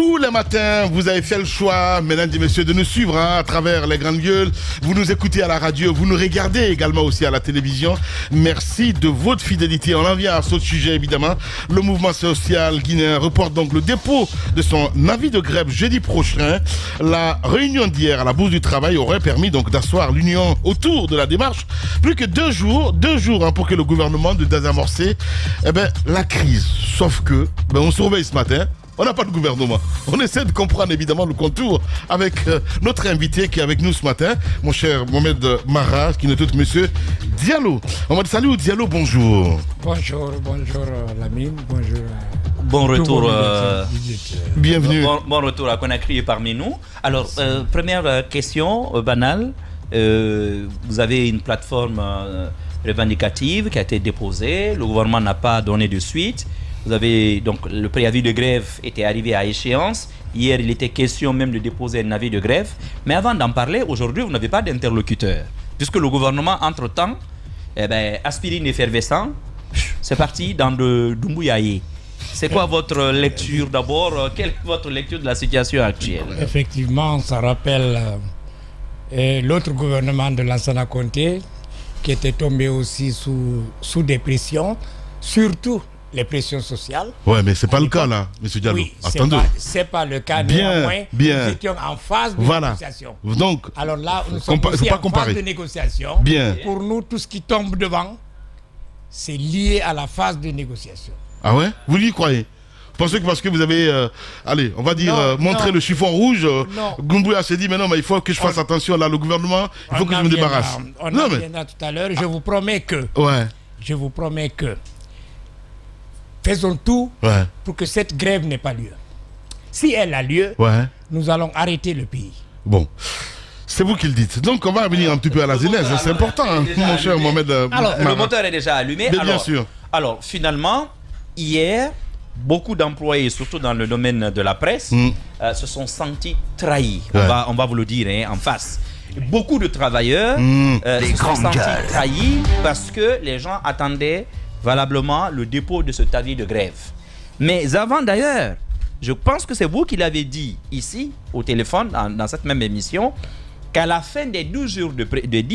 Tous les matins, vous avez fait le choix, mesdames et messieurs, de nous suivre à travers les grandes gueules. Vous nous écoutez à la radio, vous nous regardez également aussi à la télévision. Merci de votre fidélité. On en vient à ce sujet, évidemment. Le mouvement social guinéen reporte donc le dépôt de son avis de grève jeudi prochain. La réunion d'hier à la Bourse du Travail aurait permis donc d'asseoir l'union autour de la démarche. Plus que deux jours pour que le gouvernement de désamorcer la crise. Sauf que, on surveille ce matin. On n'a pas de gouvernement. On essaie de comprendre évidemment le contour avec notre invité qui est avec nous ce matin, mon cher Mohamed Mara, qui n'est autre monsieur Diallo. Mohamed Salou Diallo, bonjour. Bonjour Lamine, bonjour. Bon retour. Bienvenue. Bon retour à Conakry parmi nous. Alors, première question banale. Vous avez une plateforme revendicative qui a été déposée. Le gouvernement n'a pas donné de suite. Vous avez donc le préavis de grève était arrivé à échéance. Hier, il était question même de déposer un avis de grève. Mais avant d'en parler, aujourd'hui, vous n'avez pas d'interlocuteur. Puisque le gouvernement, entre-temps, aspirine effervescent, c'est parti dans de Doumbouyaye. C'est quoi votre lecture d'abord? Quelle est votre lecture de la situation actuelle? Effectivement, ça rappelle l'autre gouvernement de Lansana Conté qui était tombé aussi sous dépression, surtout les pressions sociales. Ouais, mais c'est pas le cas là, monsieur Diallo. Oui, attendez. C'est pas le cas. Néanmoins, nous étions en phase de négociation. Donc, alors là, nous sommes aussi en phase de négociation. Bien. Pour nous, tout ce qui tombe devant, c'est lié à la phase de négociation. Ah ouais? Vous y croyez? Vous pensez que parce que vous avez, montré le chiffon rouge, Doumbouya s'est dit, mais non, mais il faut que je fasse attention là, le gouvernement, il faut que je me débarrasse. On en viendra tout à l'heure. Je vous promets que... Je vous promets que... Faisons tout pour que cette grève n'ait pas lieu. Si elle a lieu, nous allons arrêter le pays. Bon, c'est vous qui le dites. Donc on va revenir un petit peu à la genèse. C'est important, mon cher Mohamed. Alors, le moteur est déjà allumé. Bien sûr. Alors, finalement, hier, beaucoup d'employés, surtout dans le domaine de la presse, se sont sentis trahis. On va vous le dire en face. Beaucoup de travailleurs se sont sentis trahis parce que les gens attendaient valablement le dépôt de cet avis de grève. Mais avant d'ailleurs, je pense que c'est vous qui l'avez dit ici, au téléphone, dans cette même émission, qu'à la fin des 10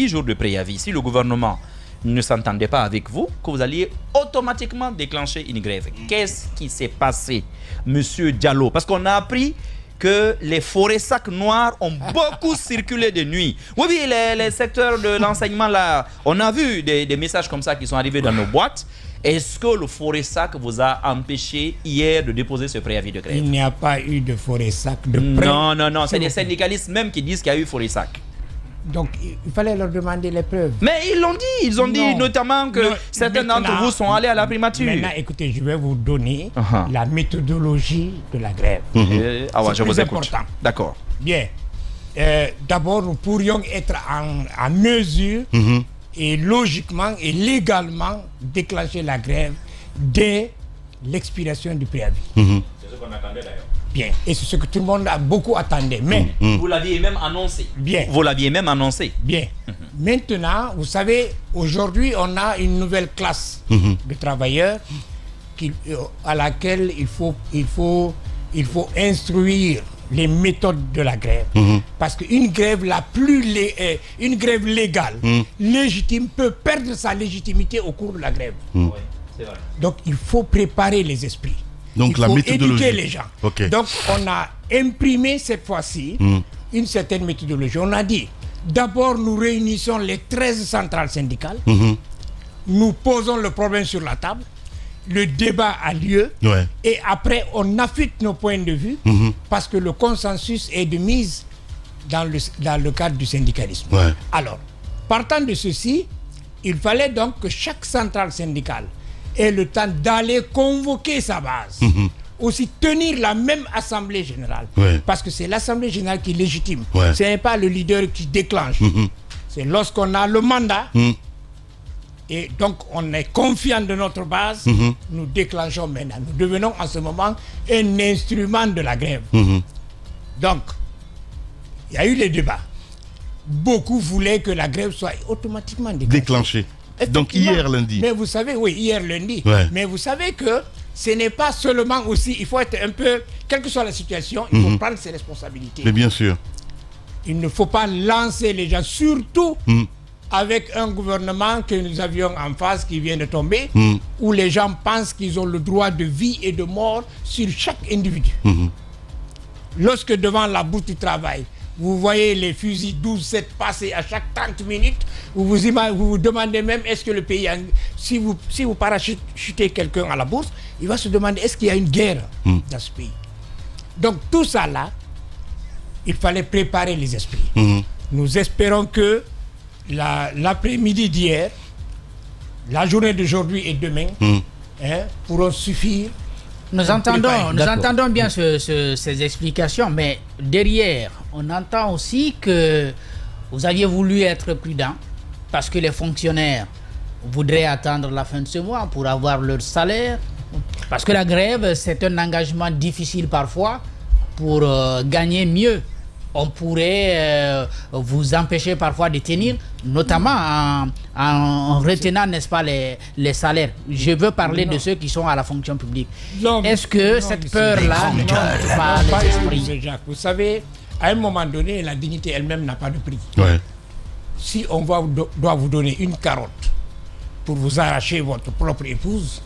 jours de préavis, si le gouvernement ne s'entendait pas avec vous, que vous alliez automatiquement déclencher une grève. Qu'est-ce qui s'est passé, monsieur Diallo? Parce qu'on a appris que les forêts sacs noirs ont beaucoup circulé de nuit. Oui, les secteurs de l'enseignement, là, on a vu des messages comme ça qui sont arrivés dans nos boîtes. Est-ce que le forêt sac vous a empêché hier de déposer ce préavis de grève? Il n'y a pas eu de forêt sac de près. Non, c'est des syndicalistes même qui disent qu'il y a eu forêt sac. Donc, il fallait leur demander les preuves. Mais ils l'ont dit. Ils ont dit notamment que certains d'entre vous sont allés à la primature. Maintenant, écoutez, je vais vous donner la méthodologie de la grève. Je vous écoute. D'accord. Bien. D'abord, nous pourrions être en mesure et logiquement et légalement déclencher la grève dès l'expiration du préavis. C'est ce qu'on attendait d'ailleurs. Bien. Et c'est ce que tout le monde a beaucoup attendu. Mais vous l'aviez même annoncé. Bien. Vous l'aviez même annoncé. Bien. Maintenant, vous savez, aujourd'hui, on a une nouvelle classe de travailleurs à laquelle il faut instruire les méthodes de la grève. Parce qu'une grève une grève légale, légitime, peut perdre sa légitimité au cours de la grève. Oui, c'est vrai. Donc, il faut préparer les esprits. Donc, il faut éduquer les gens. Donc, on a imprimé cette fois-ci une certaine méthodologie. On a dit, d'abord, nous réunissons les 13 centrales syndicales. Nous posons le problème sur la table. Le débat a lieu. Et après, on affûte nos points de vue parce que le consensus est de mise dans le cadre du syndicalisme. Alors, partant de ceci, il fallait donc que chaque centrale syndicale ait le temps d'aller convoquer sa base. Aussi tenir la même assemblée générale. Parce que c'est l'assemblée générale qui est légitime. Ce n'est pas le leader qui déclenche. C'est lorsqu'on a le mandat et donc on est confiant de notre base, nous déclenchons maintenant. Nous devenons en ce moment un instrument de la grève. Donc, il y a eu les débats. Beaucoup voulaient que la grève soit automatiquement déclenchée. Donc hier lundi. Mais vous savez, oui, hier lundi. Mais vous savez que ce n'est pas seulement aussi, il faut être un peu, quelle que soit la situation, il faut prendre ses responsabilités. Mais bien sûr. Il ne faut pas lancer les gens, surtout avec un gouvernement que nous avions en face qui vient de tomber, où les gens pensent qu'ils ont le droit de vie et de mort sur chaque individu. Lorsque devant la bourse du travail, vous voyez les fusils 12-7 passer à chaque 30 minutes, vous vous demandez même est-ce que le pays, si vous parachutez quelqu'un à la bourse, il va se demander est-ce qu'il y a une guerre dans ce pays. Donc tout ça là, il fallait préparer les esprits. Nous espérons que l'après-midi d'hier, la journée d'aujourd'hui et demain pourront suffire. Nous entendons bien ces explications, mais derrière, on entend aussi que vous aviez voulu être prudent parce que les fonctionnaires voudraient attendre la fin de ce mois pour avoir leur salaire. Parce que la grève, c'est un engagement difficile parfois pour gagner mieux. On pourrait vous empêcher parfois de tenir, notamment en retenant, n'est-ce pas, les salaires. Je veux parler de ceux qui sont à la fonction publique. Est-ce que cette peur-là ne monte pas les esprits? Vous savez, à un moment donné, la dignité elle-même n'a pas de prix. Ouais. Si on doit vous donner une carotte pour vous arracher votre propre épouse,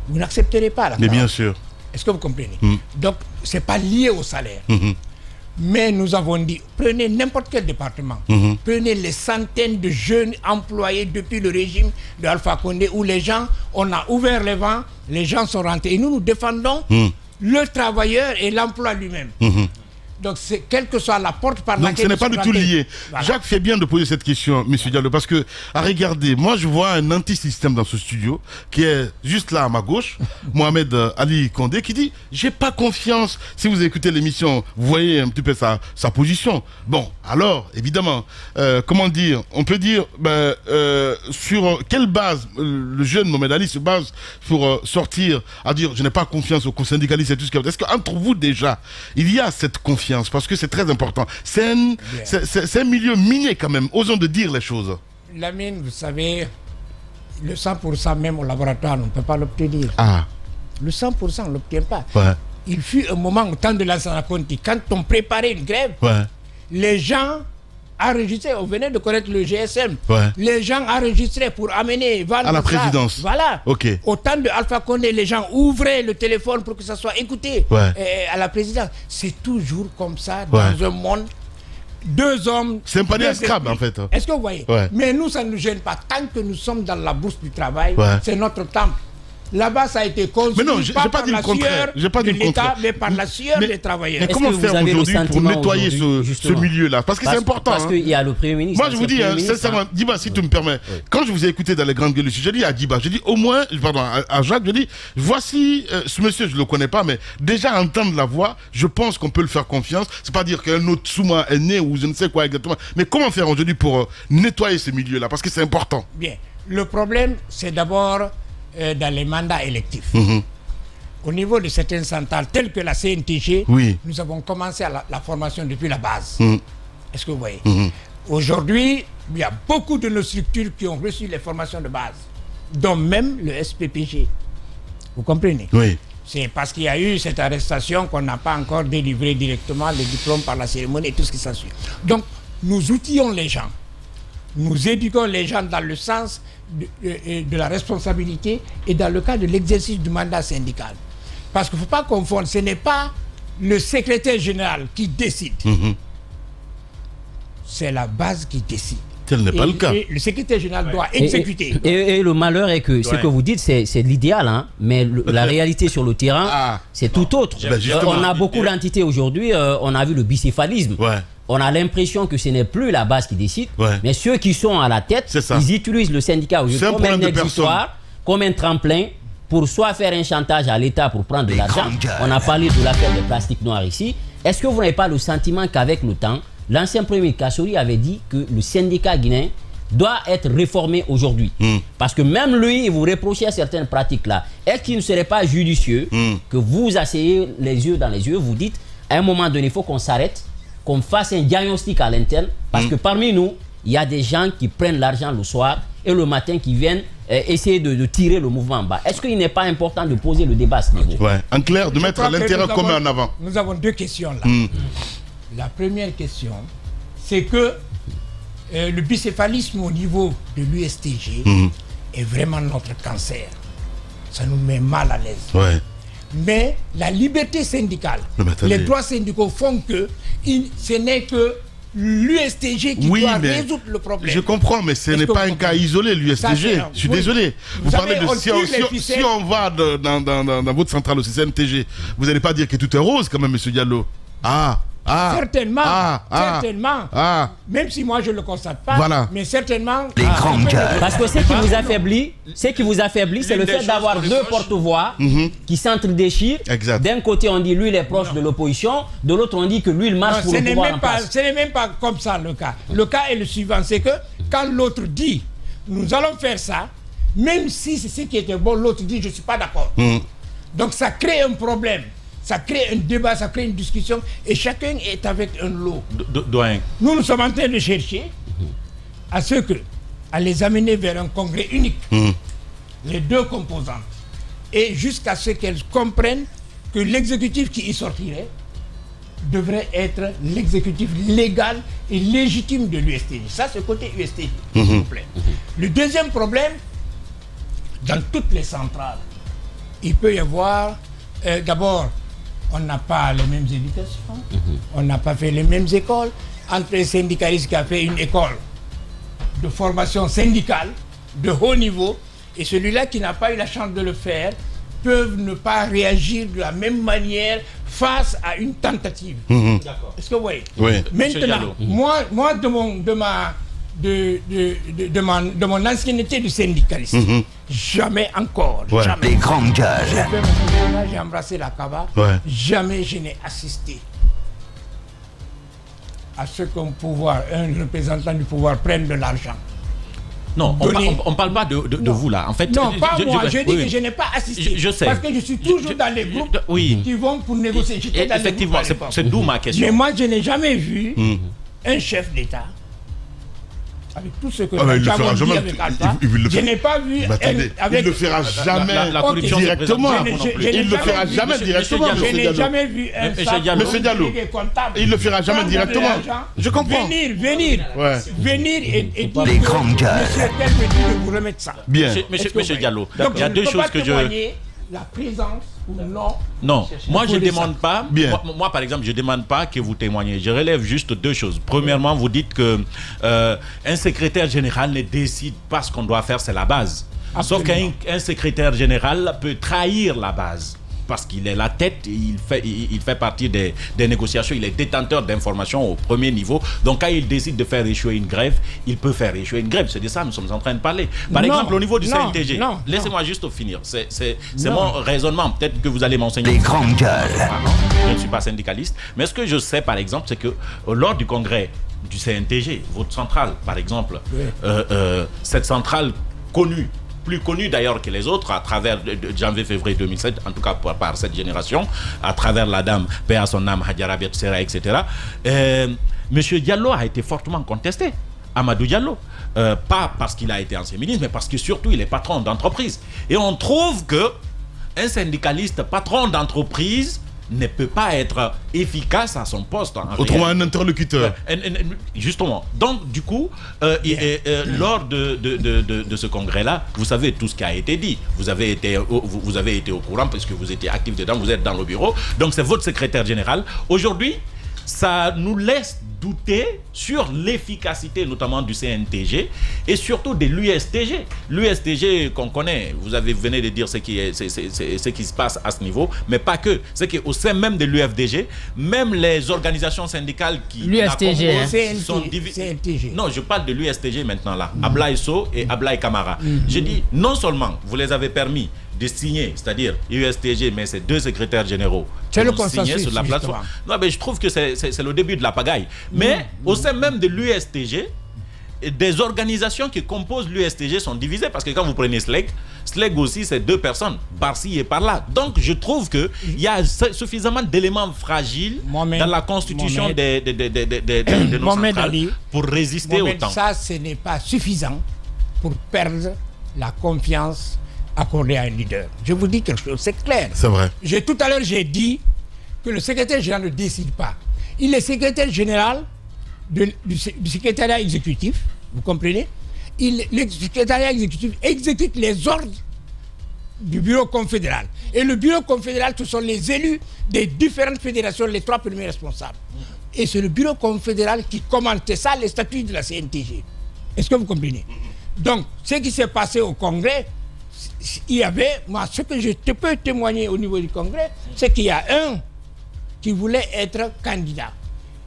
vous n'accepterez pas la carotte. Mais bien sûr. Est-ce que vous comprenez? Donc, ce n'est pas lié au salaire. Mais nous avons dit, prenez n'importe quel département, prenez les centaines de jeunes employés depuis le régime de Alpha Condé où les gens, on a ouvert les vents, les gens sont rentrés. Et nous défendons le travailleur et l'emploi lui-même. Donc, quelle que soit la porte par laquelle... Donc, ce n'est pas du tout lié. Voilà. Jacques fait bien de poser cette question, M. Diallo, parce que, à regarder, moi, je vois un anti-système dans ce studio, qui est juste là à ma gauche, Mohamed Ali Condé, qui dit « J'ai pas confiance ». Si vous écoutez l'émission, vous voyez un petit peu sa position. Bon, alors, évidemment, comment dire, on peut dire, sur quelle base le jeune Mohamed Ali se base pour sortir à dire « Je n'ai pas confiance aux syndicalistes et tout ce qu'il y a ». Est-ce qu'entre vous, déjà, il y a cette confiance? Parce que c'est très important. C'est un milieu miné quand même. Osons de dire les choses. Lamine, vous savez, le 100% même au laboratoire, on ne peut pas l'obtenir. Ah. Le 100%, on ne l'obtient pas. Ouais. Il fut un moment au temps de l'Ansana Conti, quand on préparait une grève, les gens enregistraient, on venait de connaître le GSM, les gens enregistraient pour amener, vendre à la présidence. Voilà. Okay. Au temps de Alpha Condé, les gens ouvraient le téléphone pour que ça soit écouté à la présidence. C'est toujours comme ça dans un monde. Deux hommes. C'est un panier à scrap en fait. Est-ce que vous voyez? Mais nous, ça ne nous gêne pas. Tant que nous sommes dans la bourse du travail, c'est notre temple. Là-bas, ça a été construit pas par la sueur de l'État, mais par la sueur des travailleurs. Mais comment faire aujourd'hui pour nettoyer ce milieu-là? Parce que c'est important. Parce qu'il y a le Premier ministre. Moi, je vous dis, sincèrement, Diba, si tu me permets, quand je vous ai écouté dans les grandes gueules, j'ai dit à Diba, j'ai dit au moins, pardon, à Jacques, je dis, voici ce monsieur, je ne le connais pas, mais déjà entendre la voix, je pense qu'on peut le faire confiance. C'est pas dire qu'un autre sous-moi est né ou je ne sais quoi exactement. Mais comment faire aujourd'hui pour nettoyer ce milieu-là? Parce que c'est important. Bien. Le problème, c'est d'abord dans les mandats électifs. Au niveau de certaines centrales, telles que la CNTG, nous avons commencé la formation depuis la base. Est-ce que vous voyez? Aujourd'hui, il y a beaucoup de nos structures qui ont reçu les formations de base, dont même le SPPG. Vous comprenez? Oui. C'est parce qu'il y a eu cette arrestation qu'on n'a pas encore délivré directement le diplôme par la cérémonie et tout ce qui s'ensuit. Donc, nous outillons les gens. Nous éduquons les gens dans le sens de la responsabilité et dans le cas de l'exercice du mandat syndical. Parce qu'il ne faut pas confondre, ce n'est pas le secrétaire général qui décide. C'est la base qui décide. Tel n'est pas le cas. Et le secrétaire général doit exécuter. Et le malheur est que ce que vous dites, c'est l'idéal, hein, mais la réalité sur le terrain, c'est tout autre. On a beaucoup d'entités aujourd'hui, on a vu le bicéphalisme. On a l'impression que ce n'est plus la base qui décide, mais ceux qui sont à la tête, ils utilisent le syndicat comme un exutoire, comme un tremplin, pour soit faire un chantage à l'État pour prendre de l'argent. On a parlé de l'affaire des plastiques noirs ici. Est-ce que vous n'avez pas le sentiment qu'avec le temps, l'ancien premier ministre Kassory avait dit que le syndicat guinéen doit être réformé aujourd'hui? Parce que même lui, il vous reprochait certaines pratiques-là. Est-ce qu'il ne serait pas judicieux que vous asseyez les yeux dans les yeux, vous dites, à un moment donné, il faut qu'on s'arrête, qu'on fasse un diagnostic à l'interne, parce que parmi nous, il y a des gens qui prennent l'argent le soir et le matin qui viennent essayer de tirer le mouvement en bas. Est-ce qu'il n'est pas important de poser le débat à ce niveau? En clair, de mettre l'intérêt commun en avant. Nous avons deux questions là. La première question, c'est que le bicéphalisme au niveau de l'USTG est vraiment notre cancer. Ça nous met mal à l'aise. Mais la liberté syndicale, les droits syndicaux font que ce n'est que l'USTG qui doit résoudre le problème. Je comprends, mais ce n'est pas un cas isolé, l'USTG. Je suis désolé. Vous parlez de si on va dans votre centrale au CNTG, vous n'allez pas dire que tout est rose quand même, M. Diallo. Certainement, certainement. Même si moi je ne le constate pas, mais certainement. Parce que ce qui vous affaiblit, c'est le fait d'avoir deux porte-voix qui s'entre-déchirent. D'un côté, on dit lui il est proche de l'opposition, de l'autre on dit que lui il marche pour le pouvoir en place. Ce n'est même pas comme ça le cas. Le cas est le suivant, c'est que quand l'autre dit nous allons faire ça, même si c'est ce qui était bon, l'autre dit je ne suis pas d'accord. Donc ça crée un problème. Ça crée un débat, ça crée une discussion et chacun est avec un lot. Nous sommes en train de chercher à les amener vers un congrès unique, les deux composantes, et jusqu'à ce qu'elles comprennent que l'exécutif qui y sortirait devrait être l'exécutif légal et légitime de l'USTG. Ça, c'est côté USTG, s'il vous plaît. Le deuxième problème, dans toutes les centrales, il peut y avoir, d'abord, on n'a pas les mêmes éducations, on n'a pas fait les mêmes écoles. Entre un syndicaliste qui a fait une école de formation syndicale de haut niveau et celui-là qui n'a pas eu la chance de le faire, peuvent ne pas réagir de la même manière face à une tentative. Est-ce que vous voyez? Maintenant, moi de mon ancienneté de syndicaliste, jamais encore, jamais. Les grandes gueules. J'ai embrassé la Kaba, jamais je n'ai assisté à ce qu'un représentant du pouvoir prenne de l'argent. Non, on ne parle pas de vous là. En fait, non, pas moi. Je dis que je n'ai pas assisté. Je sais. Parce que je suis toujours dans les groupes qui vont pour négocier. Effectivement, c'est d'où ma question. Mais moi, je n'ai jamais vu un chef d'État, avec tout ce que nous avons dit avec Alpha, je n'ai pas vu... Il ne le fera jamais directement. Il ne le fera jamais directement. Je n'ai jamais vu un Monsieur Diallo, il ne le fera jamais directement. Je comprends. Venir et dire les grandes gueules. Monsieur tel me dit de vous remettre ça. Bien. Monsieur Diallo, il y a deux choses que je... La présence ou non. Non, moi je ne demande pas. Moi par exemple, je ne demande pas que vous témoignez. Je relève juste deux choses. Premièrement, vous dites que un secrétaire général ne décide pas ce qu'on doit faire, c'est la base. Absolument. Sauf qu'un secrétaire général peut trahir la base. Parce qu'il est la tête, il fait partie des négociations, il est détenteur d'informations au premier niveau. Donc quand il décide de faire échouer une grève, il peut faire échouer une grève. C'est de ça que nous sommes en train de parler. Par exemple, au niveau du CNTG, laissez-moi juste finir. C'est mon raisonnement. Peut-être que vous allez m'enseigner. Les grandes gueules. Je ne suis pas syndicaliste. Mais ce que je sais, par exemple, c'est que lors du congrès du CNTG, votre centrale, par exemple, cette centrale connue, plus connu d'ailleurs que les autres, à travers janvier-février 2007, en tout cas par cette génération, à travers la dame, paix à son âme, Hadjara Biatsera, etc. Monsieur Diallo a été fortement contesté, Amadou Diallo. Pas parce qu'il a été ancien ministre, mais parce que surtout il est patron d'entreprise. Et on trouve que un syndicaliste patron d'entreprise ne peut pas être efficace à son poste. Autrement, un interlocuteur. Justement. Donc, du coup, lors de ce congrès-là, vous savez tout ce qui a été dit. Vous avez été au courant parce que vous étiez actif dedans, vous êtes dans le bureau. Donc, c'est votre secrétaire général. Aujourd'hui, ça nous laisse douter sur l'efficacité notamment du CNTG et surtout de l'USTG. L'USTG qu'on connaît, vous venez de dire ce qui se passe à ce niveau, mais pas que. C'est qu'au sein même de l'UFDG, même les organisations syndicales qui l'USTG sont divisées. Non, je parle de l'USTG maintenant là. Ablaye Sow et Ablaye Camara. Je dis, non seulement vous les avez permis de signer, c'est-à-dire USTG, mais c'est deux secrétaires généraux qui ont signé sur la plateforme. Non, mais je trouve que c'est le début de la pagaille. Mais au sein même de l'USTG, des organisations qui composent l'USTG sont divisées parce que quand vous prenez SLEG aussi, c'est deux personnes, par-ci et par-là. Donc, je trouve qu'il y a suffisamment d'éléments fragiles dans la constitution de nos centrales pour résister au temps. Ça, ce n'est pas suffisant pour perdre la confiance accordée à un leader. Je vous dis quelque chose, c'est clair. C'est vrai. Tout à l'heure, j'ai dit que le secrétaire général ne décide pas. Il est secrétaire général du secrétariat exécutif, vous comprenez? Le secrétariat exécutif exécute les ordres du bureau confédéral. Et le bureau confédéral, ce sont les élus des différentes fédérations, les 3 premiers responsables. Et c'est le bureau confédéral qui commande. C'est ça les statuts de la CNTG. Est-ce que vous comprenez? Donc, ce qui s'est passé au Congrès, il y avait, moi, ce que je peux témoigner au niveau du Congrès, c'est qu'il y a un qui voulait être candidat,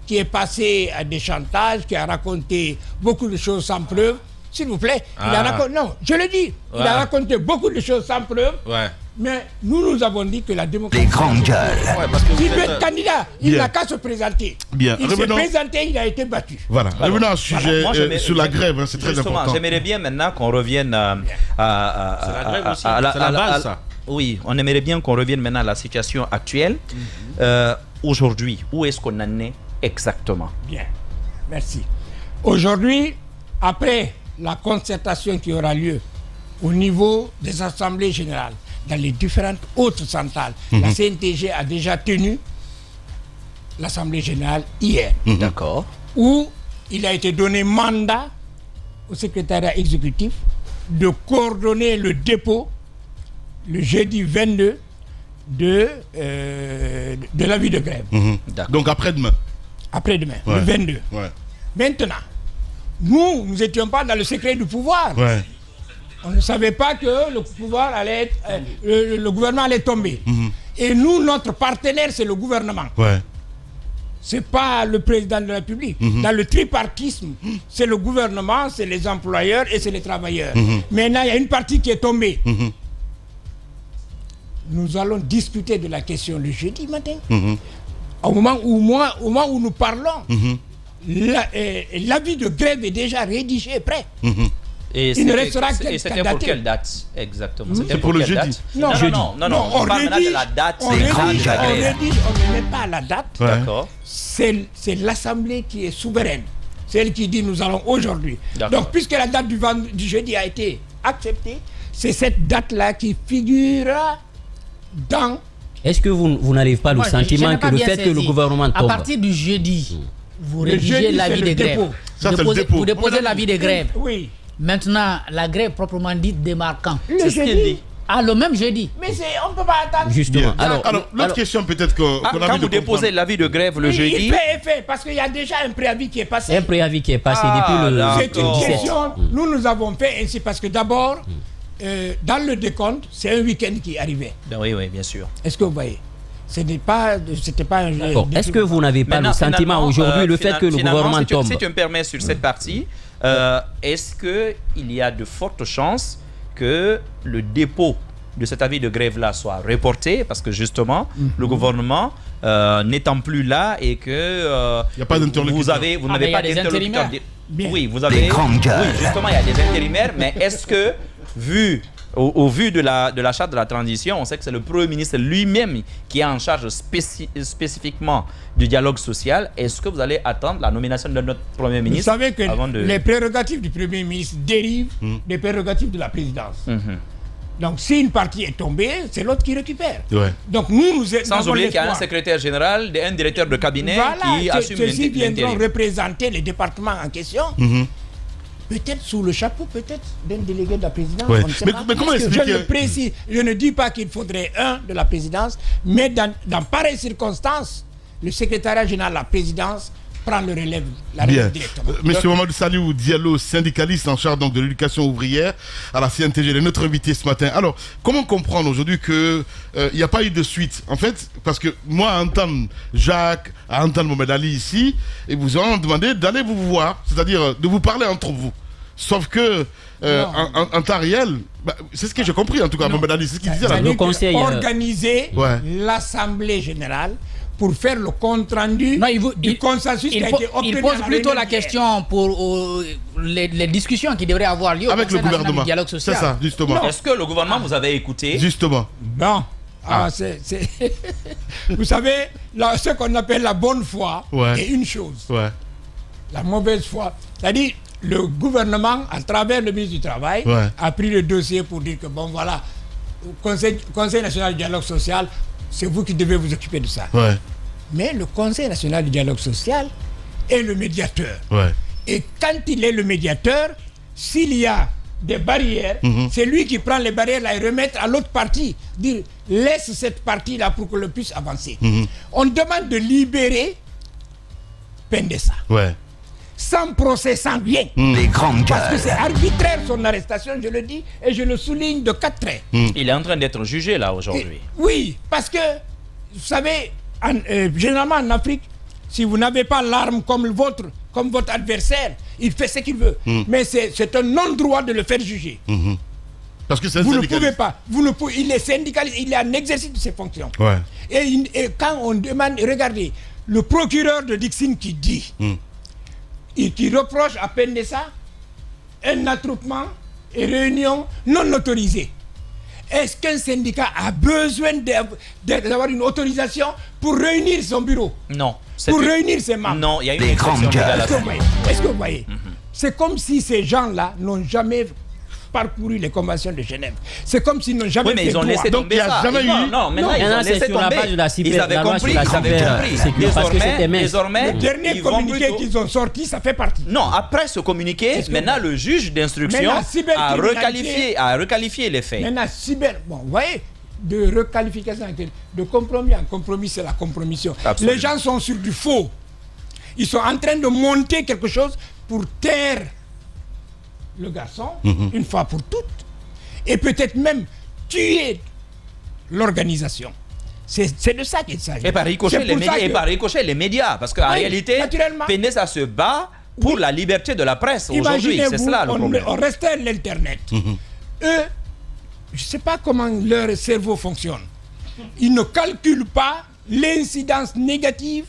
qui est passé à des chantages, qui a raconté beaucoup de choses sans preuve. S'il vous plaît, il a raconté, non, je le dis, il a raconté beaucoup de choses sans preuve. Mais nous avons dit que la démocratie... Les grandes gueules. Il veut être candidat, il n'a qu'à se présenter. Bien. Il s'est présenté, il a été battu. Voilà. Revenons au sujet sur la grève, c'est très important. J'aimerais bien maintenant qu'on revienne à la grève aussi, c'est la base, ça. Oui, on aimerait bien qu'on revienne maintenant à la situation actuelle. Aujourd'hui, où est-ce qu'on en est exactement? Bien, merci. Aujourd'hui, après la concertation qui aura lieu au niveau des assemblées générales, dans les différentes autres centrales, la CNTG a déjà tenu l'assemblée générale hier. D'accord. Où il a été donné mandat au secrétariat exécutif de coordonner le dépôt le jeudi 22 de l'avis de grève. Donc après-demain. Après-demain, le 22. Maintenant, nous n'étions pas dans le secret du pouvoir. On ne savait pas que le pouvoir allait être, le gouvernement allait tomber. Et nous, notre partenaire, c'est le gouvernement. C'est pas le président de la République. Dans le tripartisme, c'est le gouvernement, c'est les employeurs et c'est les travailleurs. Maintenant, il y a une partie qui est tombée. Nous allons discuter de la question le jeudi matin. Au moment où nous parlons, l'avis de grève est déjà rédigé et prêt. Et c'était pour quelle date exactement? C'est pour le jeudi. Non, on parle maintenant de la date. On ne met pas la date. D'accord. C'est l'Assemblée qui est souveraine. C'est elle qui dit nous allons aujourd'hui. Donc puisque la date du jeudi a été acceptée, c'est cette date-là qui figure dans... Est-ce que vous n'avez pas le sentiment que le fait que le gouvernement tombe... À partir du jeudi, vous rédigez l'avis de grève. Vous déposez l'avis de grève. Oui. Maintenant, la grève proprement dite démarre quand? Le jeudi. Ah, le même jeudi. Mais on ne peut pas attendre. Justement. Alors l'autre question peut-être qu'on a quand vous déposez l'avis de grève le jeudi... Il fait, parce qu'il y a déjà un préavis qui est passé. Un préavis qui est passé depuis le... C'est une question. Nous avons fait ainsi parce que d'abord, dans le décompte, c'est un week-end qui arrivait. Oui, bien sûr. Est-ce que vous voyez? C'était pas un... Bon, est-ce que vous n'avez pas le sentiment aujourd'hui, le fait que le gouvernement tombe? Si tu me permets sur cette partie, est-ce qu'il y a de fortes chances que le dépôt de cet avis de grève-là soit reporté parce que justement, le gouvernement n'étant plus là et que vous n'avez pas d'interlocuteurs. Oui, vous avez... Oui, justement, il y a des intérimaires, mais est-ce que, au vu de la charte de la transition, on sait que c'est le Premier ministre lui-même qui est en charge spécifiquement du dialogue social. Est-ce que vous allez attendre la nomination de notre Premier ministre? Vous savez que les prérogatives du Premier ministre dérivent des prérogatives de la présidence. Donc si une partie est tombée, c'est l'autre qui récupère. Donc nous sans oublier qu'il y a un secrétaire général, un directeur de cabinet qui assume l'intérim. Ceux-ci viendront représenter les départements en question. Peut-être sous le chapeau, peut-être d'un délégué de la présidence. On ne sait pas. Mais comment expliquer... Je ne dis pas qu'il faudrait un de la présidence, mais dans pareilles circonstances, le secrétariat général de la présidence prend le relève, directement. Monsieur Mamadou Saliou Diallo, syndicaliste en charge donc, de l'éducation ouvrière à la CNTG, est notre invité ce matin. Alors, comment comprendre aujourd'hui qu'il n'y a pas eu de suite? En fait, parce que moi, à entendre Jacques, à entendre Mohamed Ali ici, et vous ont demandé d'aller vous voir, c'est-à-dire de vous parler entre vous. Sauf que, en temps réel, c'est ce que j'ai compris en tout cas, Mohamed Ali, c'est ce qu'il disait là. Le conseil organiser l'Assemblée générale pour faire le compte-rendu du consensus qui a été obtenu. Il pose plutôt la question pour les discussions qui devraient avoir lieu avec le gouvernement. Du dialogue social. C'est ça, justement. Est-ce que le gouvernement vous avait écouté? Justement. Non. Vous savez, ce qu'on appelle la bonne foi est une chose. La mauvaise foi. C'est-à-dire, le gouvernement, à travers le ministre du Travail, a pris le dossier pour dire que bon voilà, Conseil national du dialogue social, c'est vous qui devez vous occuper de ça. Mais le Conseil national du dialogue social est le médiateur. Et quand il est le médiateur, s'il y a des barrières, c'est lui qui prend les barrières là et remet à l'autre partie, dire laisse cette partie là pour que le puisse avancer. On demande de libérer Pendessa. Sans procès, sans rien. Les grandes Parce que c'est arbitraire son arrestation, je le dis, et je le souligne de 4 traits. Il est en train d'être jugé là aujourd'hui. Oui, parce que, vous savez, généralement en Afrique, si vous n'avez pas l'arme comme votre adversaire, il fait ce qu'il veut. Mais c'est un non-droit de le faire juger. Parce que c'est vous ne pouvez pas. Il est syndicaliste, il est en exercice de ses fonctions. Et quand on demande, regardez, le procureur de Dixon qui dit, qui reproche à Pendessa un attroupement et réunion non autorisée. Est-ce qu'un syndicat a besoin d'avoir une autorisation pour réunir son bureau? Non. Pour réunir ses membres? Non, il y a une exception légale. Est-ce que vous voyez? C'est comme si ces gens-là n'ont jamais parcouru les conventions de Genève. C'est comme s'ils n'ont jamais fait ils ont laissé tomber ça. Non, maintenant ils ont laissé tomber. Ils avaient compris. Désormais, le dernier communiqué qu'ils ont sorti, ça fait partie. Non, après ce communiqué, maintenant le juge d'instruction a requalifié les faits. Maintenant, bon, vous voyez, de requalification, de compromis en compromis, c'est la compromission. Absolument. Les gens sont sur du faux. Ils sont en train de monter quelque chose pour taire le garçon, une fois pour toutes, et peut-être même tuer l'organisation. C'est de ça qu'il s'agit. Et par ricochet, les médias, parce qu'en réalité, Pendessa se bat pour la liberté de la presse aujourd'hui. C'est cela le problème. On restreint l'Internet. Eux, je ne sais pas comment leur cerveau fonctionne. Ils ne calculent pas l'incidence négative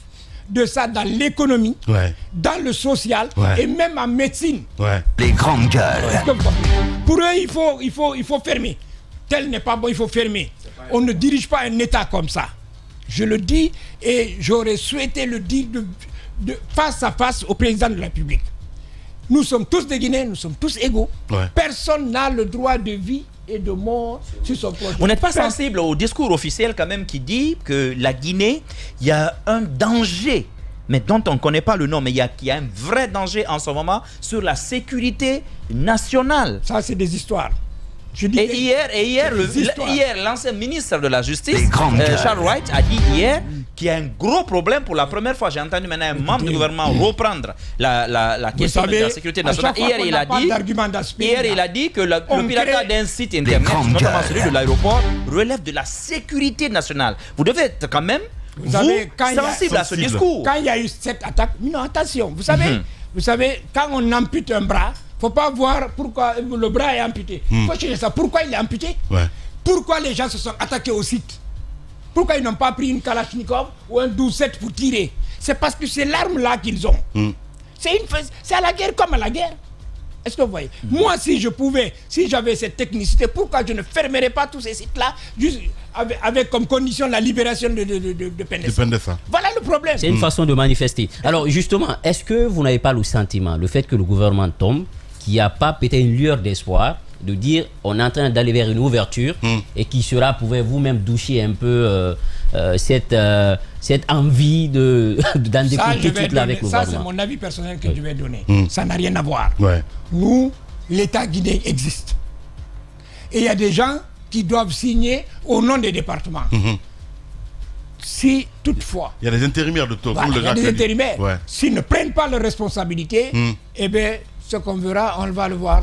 de ça dans l'économie, dans le social et même en médecine. Les grandes gueules. Pour eux, il faut fermer. Tel n'est pas bon, il faut fermer. On ne dirige pas un État comme ça. Je le dis et j'aurais souhaité le dire face à face au président de la République. Nous sommes tous des Guinéens, nous sommes tous égaux. Personne n'a le droit de vie et de mort sur son projet. Vous n'êtes pas sensible au discours officiel quand même qui dit que la Guinée, il y a un danger, mais dont on ne connaît pas le nom, mais il y a un vrai danger en ce moment sur la sécurité nationale. Ça, c'est des histoires. Hier, l'ancien ministre de la Justice, Charles Wright, a dit hier qu'il y a un gros problème pour la première fois. J'ai entendu maintenant un membre du gouvernement reprendre la question de la sécurité nationale. Hier, il a dit que le piratage d'un site internet, notamment celui de l'aéroport, relève de la sécurité nationale. Vous devez être quand même sensible à ce discours. Quand il y a eu cette attaque, non, attention, vous savez, quand on ampute un bras, il ne faut pas voir pourquoi le bras est amputé. Il faut chercher ça. Pourquoi il est amputé? Pourquoi les gens se sont attaqués au site? Pourquoi ils n'ont pas pris une Kalachnikov ou un 12-7 pour tirer? C'est parce que c'est l'arme là qu'ils ont. C'est à la guerre comme à la guerre. Est-ce que vous voyez? Moi, si j'avais cette technicité, pourquoi je ne fermerais pas tous ces sites-là juste avec comme condition la libération de Pendessa? Voilà le problème. C'est une façon de manifester. Alors justement, est-ce que vous n'avez pas le sentiment, le fait que le gouvernement tombe, qu'il n'y a pas peut-être une lueur d'espoir de dire on est en train d'aller vers une ouverture et qui cela pouvait vous-même doucher un peu cette envie d'en découvrir tout là avec le gouvernement? Ça, c'est mon avis personnel que je vais donner. Ça n'a rien à voir. Nous, l'État guinéen existe. Et il y a des gens qui doivent signer au nom des départements. Si toutefois... Il y a des intérimaires de tout. Il y a des intérimaires. S'ils ne prennent pas leurs responsabilités, eh bien, ce qu'on verra, on va le voir.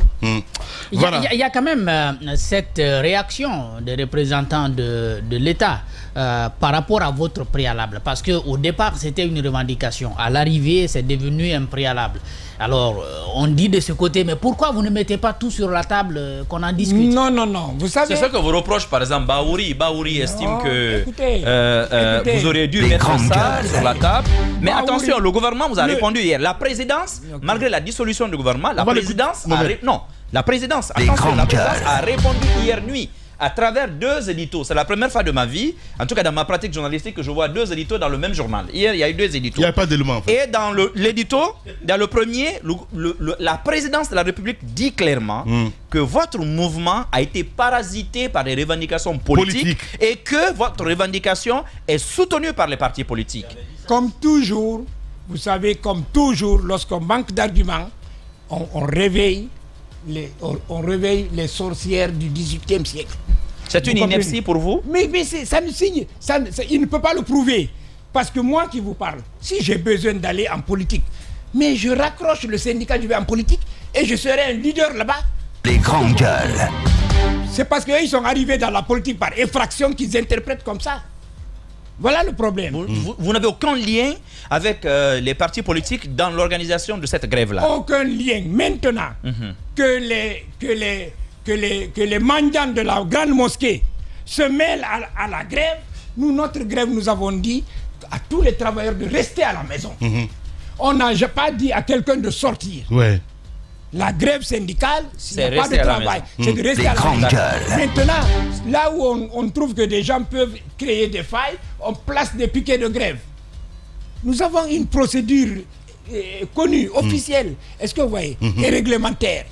Il y a quand même cette réaction des représentants de l'État par rapport à votre préalable. Parce qu'au départ, c'était une revendication. À l'arrivée, c'est devenu un préalable. Alors, on dit de ce côté, mais pourquoi vous ne mettez pas tout sur la table qu'on en discute? Non, non, non. Vous savez... C'est ce que vous reproche, par exemple, Baouri. Baouri estime que vous auriez dû mettre ça sur la table. Mais attention, le gouvernement vous a répondu hier. La présidence, malgré la dissolution du gouvernement, la présidence a répondu hier nuit à travers 2 éditos. C'est la première fois de ma vie, en tout cas dans ma pratique journalistique, que je vois 2 éditos dans le même journal. Hier, il y a eu 2 éditos. Il n'y a pas d'éléments en fait. Et dans l'édito, dans le premier, la présidence de la République dit clairement que votre mouvement a été parasité par des revendications politiques et que votre revendication est soutenue par les partis politiques. Comme toujours, vous savez, comme toujours, lorsqu'on manque d'arguments, on réveille les sorcières du XVIIIe siècle. C'est une ineptie pour vous? Mais ça ne signe, il ne peut pas le prouver. Parce que moi qui vous parle, si j'ai besoin d'aller en politique, mais je raccroche le syndicat, je vais en politique et je serai un leader là-bas. Les grandes gueules. C'est parce qu'ils sont arrivés dans la politique par effraction qu'ils interprètent comme ça. Voilà le problème. Vous n'avez aucun lien avec les partis politiques dans l'organisation de cette grève-là? Aucun lien. Maintenant que les mendiants de la grande mosquée se mêlent à la grève, notre grève, nous avons dit à tous les travailleurs de rester à la maison. On n'a pas dit à quelqu'un de sortir. Ouais. La grève syndicale, s'il n'y a pas de travail, c'est de rester à la maison. Maintenant, là où on trouve que des gens peuvent créer des failles, on place des piquets de grève. Nous avons une procédure connue, officielle, est-ce que vous voyez, et réglementaire.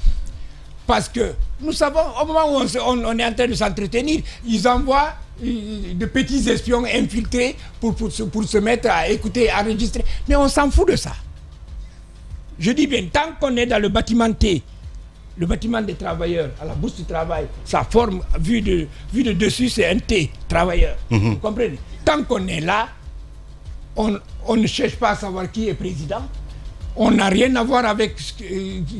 Parce que nous savons, au moment où on est en train de s'entretenir, ils envoient de petits espions infiltrés pour se mettre à écouter, à enregistrer. Mais on s'en fout de ça. Je dis bien, tant qu'on est dans le bâtiment T, le bâtiment des travailleurs, à la bourse du travail, sa forme, vue de dessus, c'est un T, travailleur. Vous comprenez? Tant qu'on est là, on ne cherche pas à savoir qui est président. On n'a rien à voir avec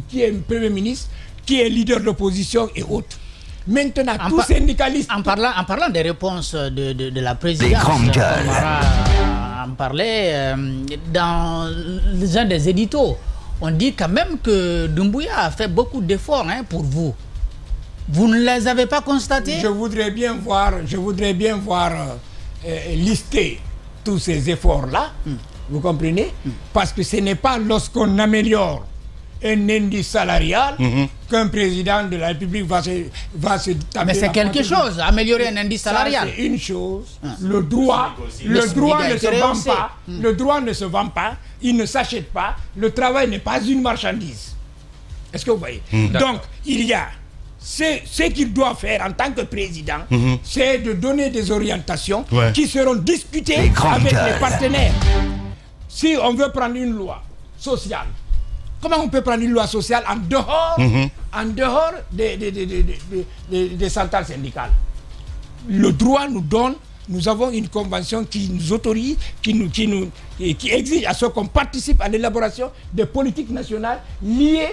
qui est Premier ministre, qui est leader de l'opposition et autres. Maintenant, tous syndicalistes... En parlant des réponses de la présidence, on parlait dans un des éditos. On dit quand même que Doumbouya a fait beaucoup d'efforts pour vous. Vous ne les avez pas constatés? Je voudrais bien voir lister tous ces efforts-là. Vous comprenez? Parce que ce n'est pas lorsqu'on améliore un indice salarial qu'un président de la République va se taper. Mais c'est quelque chose, améliorer un indice salarial. C'est une chose. Le droit ne se vend pas. Le droit ne se vend pas. Il ne s'achète pas. Le travail n'est pas une marchandise. Est-ce que vous voyez? Donc, il y a ce qu'il doit faire en tant que président, c'est de donner des orientations qui seront discutées avec les partenaires. Si on veut prendre une loi sociale, comment on peut prendre une loi sociale en dehors des centrales syndicales? Le droit nous donne, nous avons une convention qui nous autorise, qui exige à ce qu'on participe à l'élaboration des politiques nationales liées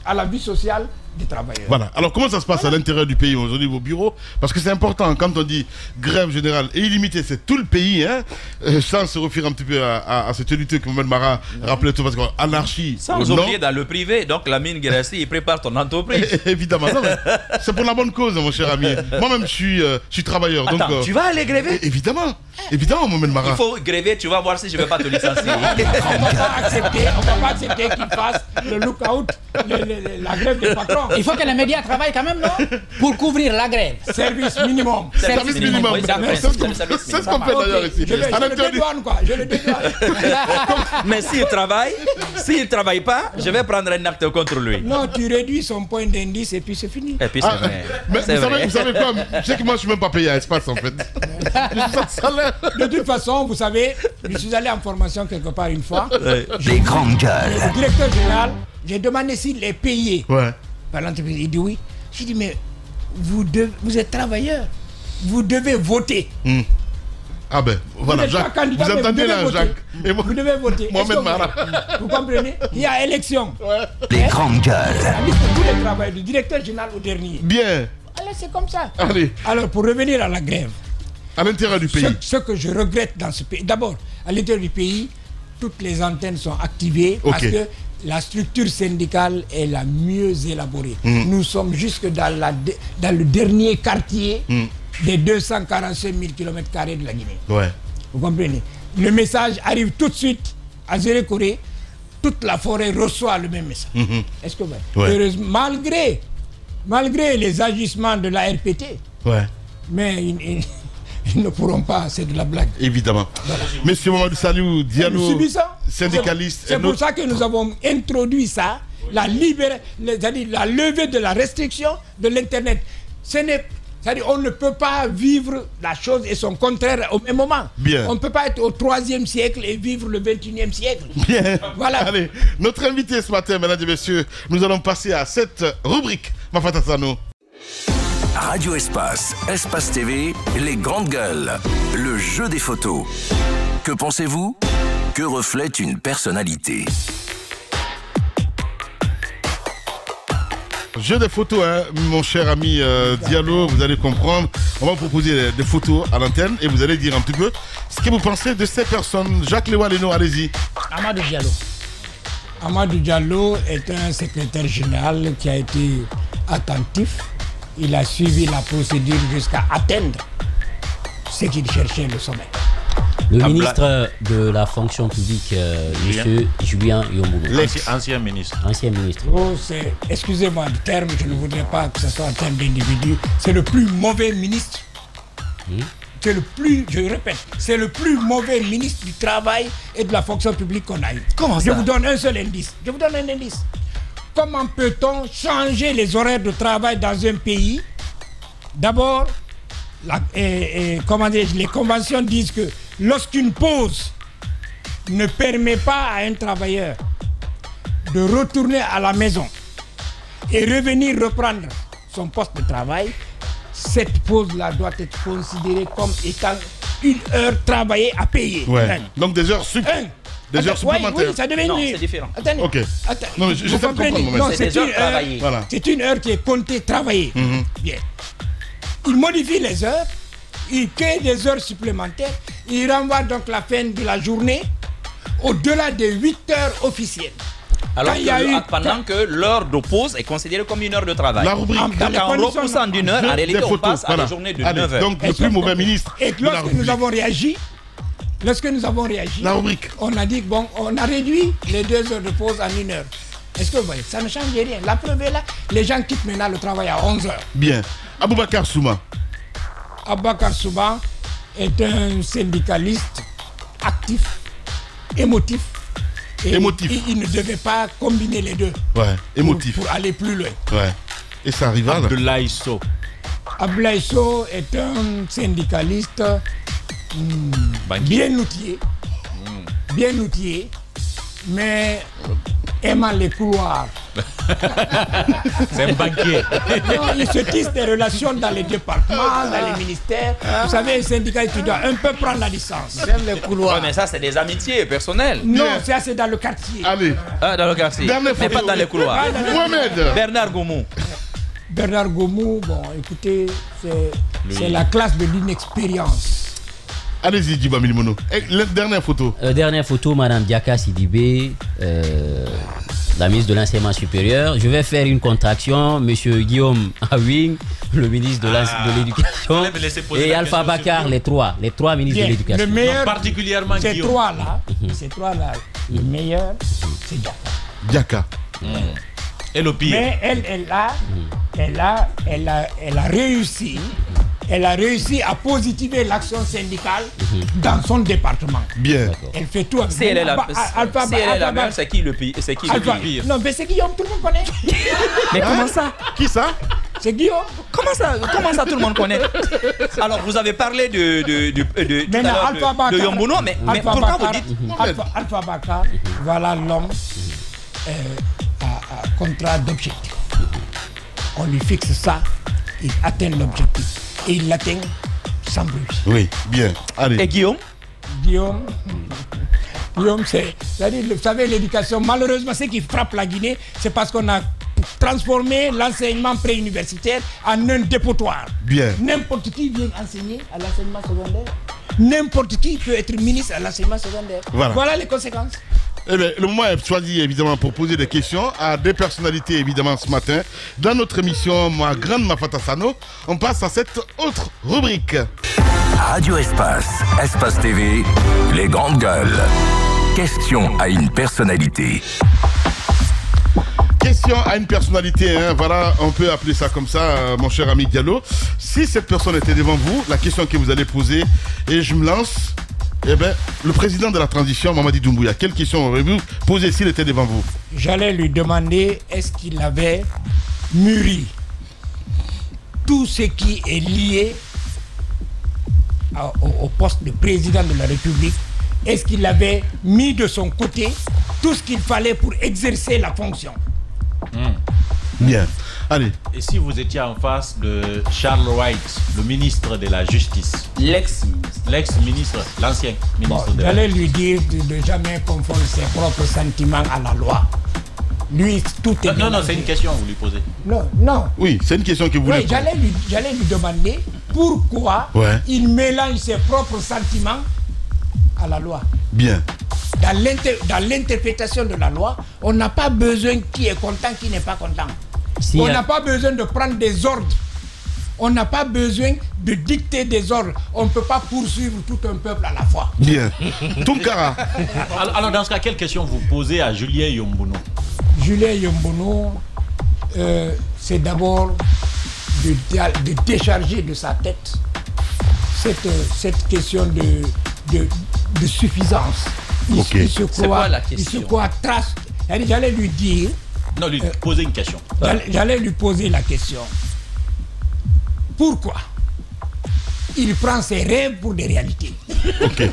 à la vie sociale des travailleurs. Voilà. Alors comment ça se passe à l'intérieur du pays aujourd'hui, vos bureaux? Parce que c'est important, quand on dit grève générale et illimitée, c'est tout le pays, hein, sans se refaire un petit peu à cette unité que Mohamed Mara rappelait tout, parce qu'anarchie... Sans oublier dans le privé, donc Lamine Guirassy, il prépare ton entreprise. Évidemment, c'est pour la bonne cause, mon cher ami. Moi-même, je suis travailleur. Attends, donc, tu vas aller gréver? Évidemment, Mohamed Mara. Il faut gréver, tu vas voir si je ne vais pas te licencier. On ne va pas accepter qu'il fasse le look-out, la grève des patrons. Il faut que les médias travaillent quand même, non? Pour couvrir la grève. Service minimum. Service minimum. C'est ce qu'on fait d'ailleurs ici. Je le dédouane, quoi. Je le dédouane. Mais s'il ne travaille pas, je vais prendre un acte contre lui. Non, tu réduis son point d'indice et puis c'est fini. Et puis c'est vrai. Mais vous savez quoi? Je sais que moi, je ne suis même pas payé à Espace, en fait. De toute façon, vous savez, je suis allé en formation quelque part une fois. Les grandes gueules. Le directeur général, j'ai demandé s'il est payé. Ouais. Par l'entreprise, il dit oui. J'ai dit, mais vous êtes travailleur, vous devez voter. Ah ben, voilà, Jacques, vous entendez là, Jacques. Et vous devez voter. Mohamed Mara. Vous comprenez? Il y a élection. Les grandes gueules. La liste de tous les travailleurs, du directeur général au dernier. Bien. Alors c'est comme ça. Allez. Alors pour revenir à la grève. À l'intérieur du pays. Ce que je regrette dans ce pays, d'abord, à l'intérieur du pays, toutes les antennes sont activées parce que la structure syndicale est la mieux élaborée. Nous sommes jusque dans le dernier quartier des 245 000 km² de la Guinée. Ouais. Vous comprenez? Le message arrive tout de suite à Zérékoré. Toute la forêt reçoit le même message. Est-ce que heureusement, malgré les agissements de la RPT, Ouais. Mais ils ne pourront pas, c'est de la blague. Évidemment. Voilà. Monsieur Mamadou Saliou Diallo, syndicaliste. C'est pour ça que nous avons introduit ça, la levée de la restriction de l'Internet. C'est-à-dire on ne peut pas vivre la chose et son contraire au même moment. Bien. On ne peut pas être au 3e siècle et vivre le 21e siècle. Bien. Voilà. Allez, notre invité ce matin, mesdames et messieurs, nous allons passer à cette rubrique. Mafata Sano. Radio Espace, Espace TV, les grandes gueules, le jeu des photos. Que pensez-vous? Que reflète une personnalité? Jeu des photos, hein, mon cher ami Diallo, vous allez comprendre. On va vous proposer des photos à l'antenne et vous allez dire un petit peu ce que vous pensez de ces personnes. Jacques Léo, allez-y. Amadou Diallo. Amadou Diallo est un secrétaire général qui a été attentif. Il a suivi la procédure jusqu'à atteindre ce qu'il cherchait, le sommet. Le ministre de la fonction publique, M. Julien Yombolo. Ancien ministre. Ancien ministre. Oh, excusez-moi du terme, je ne voudrais pas que ce soit un terme d'individu. C'est le plus mauvais ministre. C'est le plus, je répète, c'est le plus mauvais ministre du travail et de la fonction publique qu'on a eu. Comment ça? Je vous donne un seul indice. Je vous donne un indice. Comment peut-on changer les horaires de travail dans un pays? D'abord, les conventions disent que lorsqu'une pause ne permet pas à un travailleur de retourner à la maison et revenir reprendre son poste de travail, cette pause-là doit être considérée comme étant une heure travaillée à payer. Ouais. Donc des heures supplémentaires. Des heures supplémentaires. Oui, ça devient Non, c'est différent. Attendez. Ok. Non, mais vous comprenez? Non, c'est des heures travaillées. Voilà. C'est une heure qui est comptée travaillée. Bien. Il modifie les heures, il crée des heures supplémentaires, il renvoie donc la fin de la journée au-delà des 8 heures officielles. Alors pendant que l'heure de pause est considérée comme une heure de travail. La rubrique. Donc en repoussant d'une heure, en réalité on passe à la journée de 9 heures. Donc le plus mauvais ministre. Et lorsque nous avons réagi, la rubrique, on a dit bon, on a réduit les 2 heures de pause en 1 heure. Est-ce que vous voyez, ça ne change rien. La preuve est là, les gens quittent maintenant le travail à 11 heures. Bien. Aboubacar Souma. Aboubacar Souma est un syndicaliste actif, émotif. Et il ne devait pas combiner les deux. Ouais, émotif. Pour aller plus loin. Ouais. Et ça arrive là. Abdoulaye Sow. Abdoulaye Sow est un syndicaliste bien outillé, mais aimant les couloirs. C'est un banquier. Non, il se tisse des relations dans les départements, dans les ministères. Vous savez, un syndicaliste, tu dois un peu prendre la licence. J'aime les couloirs. Ouais, mais ça, c'est des amitiés personnelles. Non, ça, c'est dans le quartier. Allez. Ah, dans le quartier. Mais pas dans les couloirs. Mohamed. Bernard Gomou. Bernard Gomou, bon, écoutez, c'est la classe de l'inexpérience. Allez-y, Djiba Milimono. Dernière photo. Dernière photo, Madame Diaka Sidibé, la ministre de l'Enseignement supérieur. Je vais faire une contraction. Monsieur Guillaume Awing, le ministre de l'Éducation. Et Alpha Bakar, les trois ministres de l'Éducation. Le meilleur, particulièrement ces Guillaume. Ces trois-là, le meilleur, c'est Diaka. Et le pire. Mais elle a réussi. Elle a réussi à positiver l'action syndicale dans son département. Bien. Elle fait tout. Si elle est la meilleure, c'est qui le pire? C'est qui le pire? Non, mais c'est Guillaume, tout le monde connaît. Mais comment ça? Qui ça? C'est Guillaume. Comment ça tout le monde connaît? Alors vous avez parlé de Yombono, mais pourquoi vous dites Alpha Bakar, voilà l'homme à contrat d'objectif. On lui fixe ça, il atteint l'objectif. Et il l'atteint sans bruit. Oui, bien. Allez. Et Guillaume, c'est-à-dire, vous savez, l'éducation, malheureusement, ce qui frappe la Guinée, c'est parce qu'on a transformé l'enseignement préuniversitaire en un dépotoir. Bien. N'importe qui vient enseigner à l'enseignement secondaire. N'importe qui peut être ministre à l'enseignement secondaire. Voilà les conséquences. Eh bien, le moment est choisi évidemment pour poser des questions à des personnalités évidemment ce matin. Dans notre émission Ma Grande Mafata Sano, on passe à cette autre rubrique. Radio Espace, Espace TV, les grandes gueules. Question à une personnalité. question à une personnalité, hein. Voilà, on peut appeler ça comme ça, mon cher ami Diallo. Si cette personne était devant vous, la question que vous allez poser, et je me lance, eh bien, le président de la transition, Mamadi Doumbouya, quelle question auriez-vous posé s'il était devant vous? J'allais lui demander, est-ce qu'il avait mûri tout ce qui est lié au poste de président de la République? Est-ce qu'il avait mis de son côté tout ce qu'il fallait pour exercer la fonction? Bien. Allez. Et si vous étiez en face de Charles White, le ministre de la Justice? L'ex-ministre, l'ancien ministre de la Justice. J'allais lui dire de jamais confondre ses propres sentiments à la loi. Lui, tout est... Non, c'est une question que vous lui posez. Non. Oui, c'est une question que vous voulez. Oui, j'allais lui demander pourquoi il mélange ses propres sentiments à la loi. Bien. Dans l'interprétation de la loi, on n'a pas besoin qui est content, qui n'est pas content. On n'a pas besoin de prendre des ordres. On n'a pas besoin de dicter des ordres. On ne peut pas poursuivre tout un peuple à la fois. Bien. Tunkara. Alors dans ce cas, quelle question vous posez à Julien Yombono? Julien Yombono, c'est d'abord de décharger de sa tête cette question de suffisance. Il se croit trace. J'allais lui dire... Non, lui poser une question. J'allais lui poser la question. Pourquoi il prend ses rêves pour des réalités? Ok,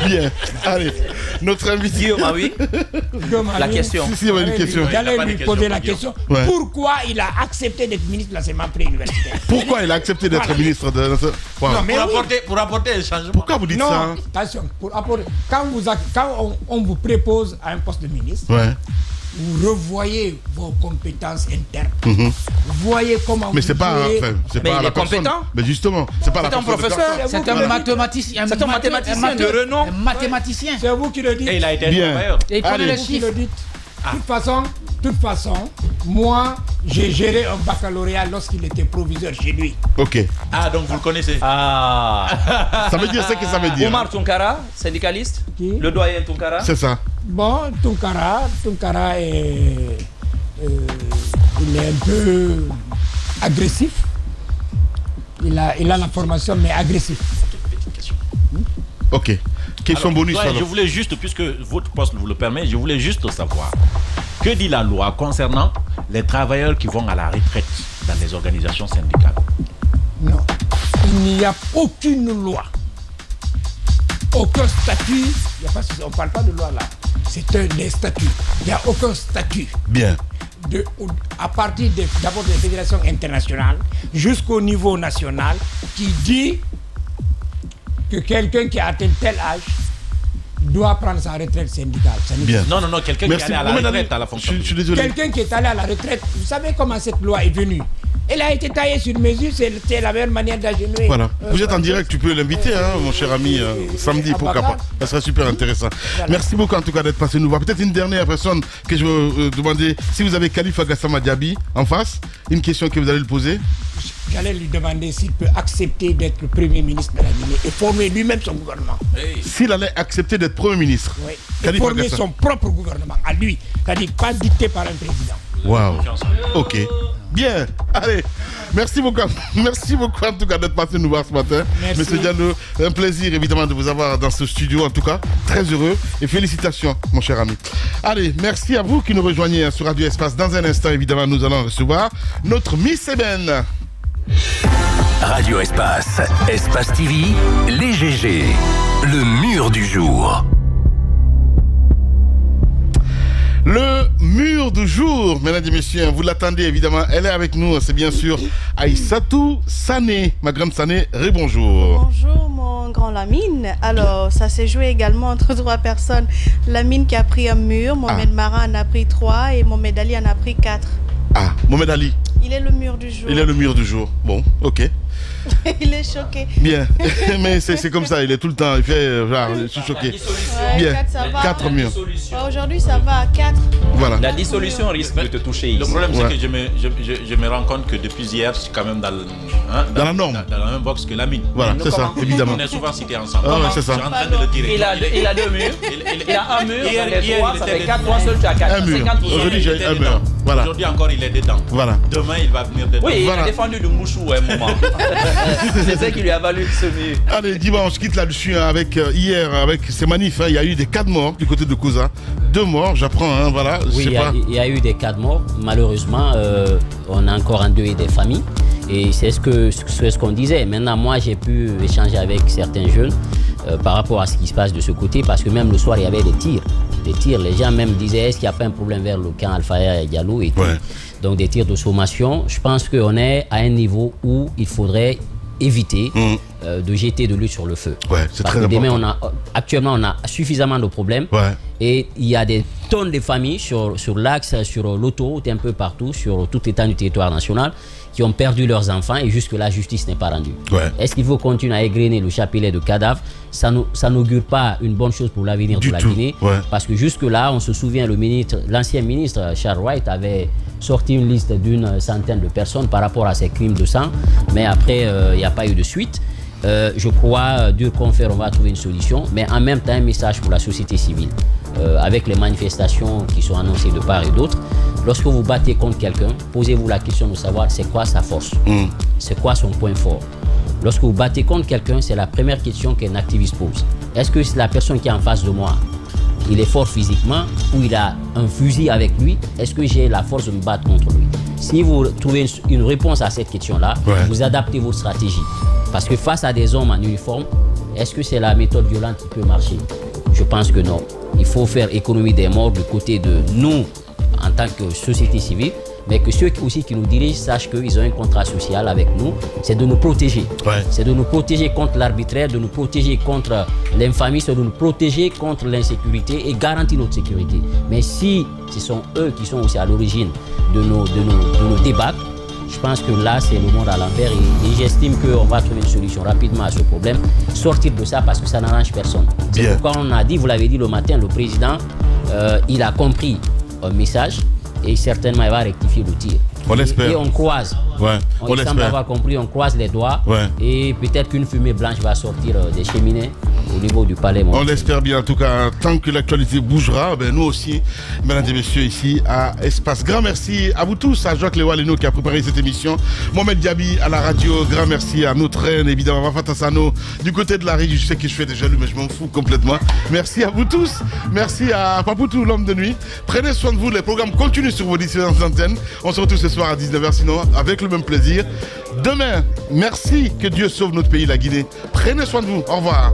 bien. Allez, notre invité. Guillaume, oui. La question. Si, il y avait une question. J'allais lui poser la question. Pourquoi il a accepté d'être ministre de l'enseignement préuniversitaire? Pourquoi il a accepté d'être ministre de l'enseignement? Pour apporter un changement. Pourquoi vous dites ça? Non, attention. Quand on vous prépose à un poste de ministre, vous revoyez vos compétences internes. Vous voyez comment mais c'est pas il est compétent. Mais justement, c'est pas la personne. C'est un professeur. C'est un mathématicien. C'est un mathématicien de renom. Un mathématicien. C'est vous qui le dites. Et il a été bien. Et il connaît les chiffres. De toute façon, moi, j'ai géré un baccalauréat lorsqu'il était proviseur chez lui. Ok. Ah, donc vous le connaissez. Ça veut dire ce que ça veut dire. Omar Tunkara, syndicaliste. Qui? Le doyen Tunkara. C'est ça. Bon, Tunkara est... il est un peu agressif. Il a la formation, mais agressif. Ok. Question bonus. Je voulais juste, puisque votre poste vous le permet, je voulais juste savoir, que dit la loi concernant les travailleurs qui vont à la retraite dans les organisations syndicales? Non. Il n'y a aucune loi. Aucun statut. On ne parle pas de loi là. C'est des statuts. Il n'y a aucun statut. Bien. À partir d'abord des fédérations internationales jusqu'au niveau national qui dit que quelqu'un qui a atteint tel âge doit prendre sa retraite syndicale. Bien. Non, quelqu'un qui est allé à la retraite à la fonction. Je suis désolé. Quelqu'un qui est allé à la retraite, vous savez comment cette loi est venue? Elle a été taillée sur mesure, c'est la meilleure manière d'agir. Voilà. Vous êtes en direct, tu peux l'inviter, mon cher ami, samedi, pourquoi pas. Ça serait super intéressant. Voilà. Merci beaucoup en tout cas d'être passé nous voir. Peut-être une dernière personne que je veux demander, si vous avez Khalifa Gassama Diaby en face, une question que vous allez lui poser. J'allais lui demander s'il peut accepter d'être le Premier ministre de la Guinée et former lui-même son gouvernement. S'il allait accepter d'être Premier ministre. Oui. Et former son propre gouvernement à lui, c'est-à-dire pas dicté par un président. Waouh. Ok. Bien. Allez. Merci beaucoup. Merci beaucoup en tout cas d'être passé nous voir ce matin. Merci. Monsieur Diallo, un plaisir évidemment de vous avoir dans ce studio. En tout cas, très heureux et félicitations, mon cher ami. Allez, merci à vous qui nous rejoignez sur Radio Espace. Dans un instant, évidemment, nous allons recevoir notre Miss Eben. Radio Espace, Espace TV, les GG, le mur du jour. Le mur du jour, mesdames et messieurs, vous l'attendez évidemment, elle est avec nous, c'est bien sûr Aïssatou Sané, ma grande Sané, rebonjour. Bonjour mon grand Lamine, alors ça s'est joué également entre 3 personnes, Lamine qui a pris un mur, Mohamed Mara en a pris 3 et Mohamed Ali en a pris 4. Ah, Mohamed Ali. Il est le mur du jour. Il est le mur du jour, bon, ok. Il est choqué. Bien, mais c'est comme ça, il est tout le temps, il fait genre, je suis choqué. Ouais, bien, 4 murs. Aujourd'hui ça va à 4. Voilà. La dissolution risque de te toucher ici. Le problème c'est que je me rends compte que depuis hier, je suis quand même dans la norme. Dans la même box que Lamine. Voilà, c'est ça, évidemment. On est souvent cités ensemble. Ah ouais, c'est ça. Je suis en train de le dire. Il a 2 murs. Il a un mur, ça fait 4, toi seul tu as 4. Un mur. Aujourd'hui j'ai un mur. Voilà. Aujourd'hui encore, il est dedans. Voilà. Demain, il va venir dedans. Oui, Voilà. il a défendu le mouchou à un moment. C'est ça qui lui a valu ce mur. Allez, Diba, on se quitte là-dessus avec hier, avec ces manifs. Il y a eu des cas de mort du côté de Kouza. 2 morts, j'apprends, voilà. Oui, il y a eu des cas de mort. Malheureusement, on a encore endeuillé des familles. Et c'est ce qu'on disait. Maintenant, moi, j'ai pu échanger avec certains jeunes par rapport à ce qui se passe de ce côté, parce que même le soir, il y avait des tirs. Des tirs, les gens même disaient, est-ce qu'il n'y a pas un problème vers le camp Alpha et Diallo et tout. Ouais. Donc, des tirs de sommation. Je pense qu'on est à un niveau où il faudrait éviter de jeter de l'huile sur le feu. Ouais, c'est parce très que important. demain, actuellement, on a suffisamment de problèmes. Ouais. Et il y a des tonnes de familles sur l'axe, sur l'autoroute, un peu partout, sur toute l'étendue du territoire national, qui ont perdu leurs enfants et jusque la justice n'est pas rendue. Ouais. Est-ce qu'il faut continuer à égrener le chapelet de cadavres? Ça n'augure pas une bonne chose pour l'avenir de la Guinée. Ouais. Parce que jusque-là, on se souvient, l'ancien ministre Charles Wright avait sorti une liste d'une centaine de personnes par rapport à ces crimes de sang. Mais après, il n'y a pas eu de suite. Je crois, Dieu confère, on va trouver une solution. Mais en même temps, un message pour la société civile. Avec les manifestations qui sont annoncées de part et d'autre, lorsque vous battez contre quelqu'un, posez-vous la question de savoir c'est quoi sa force, c'est quoi son point fort. Lorsque vous battez contre quelqu'un, c'est la première question qu'un activiste pose. Est-ce que c'est la personne qui est en face de moi, il est fort physiquement ou il a un fusil avec lui? Est-ce que j'ai la force de me battre contre lui? Si vous trouvez une réponse à cette question-là, vous adaptez votre stratégie. Parce que face à des hommes en uniforme, est-ce que c'est la méthode violente qui peut marcher? Je pense que non. Il faut faire économie des morts du côté de nous en tant que société civile, mais que ceux aussi qui nous dirigent sachent qu'ils ont un contrat social avec nous, c'est de nous protéger. Ouais. C'est de nous protéger contre l'arbitraire, de nous protéger contre l'infamie, c'est de nous protéger contre l'insécurité et garantir notre sécurité. Mais si ce sont eux qui sont aussi à l'origine de nos débats, je pense que là, c'est le monde à l'envers et j'estime qu'on va trouver une solution rapidement à ce problème. Sortir de ça parce que ça n'arrange personne. C'est pourquoi on a dit, vous l'avez dit le matin, le président, il a compris un message et certainement il va rectifier le tir. On l'espère. Et on croise. Ouais, on il semble avoir compris, on croise les doigts. Ouais. Et peut-être qu'une fumée blanche va sortir des cheminées au niveau du palais. On l'espère bien, en tout cas, tant que l'actualité bougera, ben nous aussi, mesdames et messieurs, ici à Espace. Grand merci à vous tous, à Jacques Lewaleno qui a préparé cette émission, Mohamed Diaby à la radio, grand merci à notre reine, évidemment, Wafata Sano, du côté de la régie, je sais que je fais des jaloux, mais je m'en fous complètement. Merci à vous tous, merci à Papoutou, l'homme de nuit. Prenez soin de vous, les programmes continuent sur vos différentes antennes. On se retrouve ce soir à 19h, sinon, avec le même plaisir. Demain, merci, que Dieu sauve notre pays, la Guinée. Prenez soin de vous, au revoir.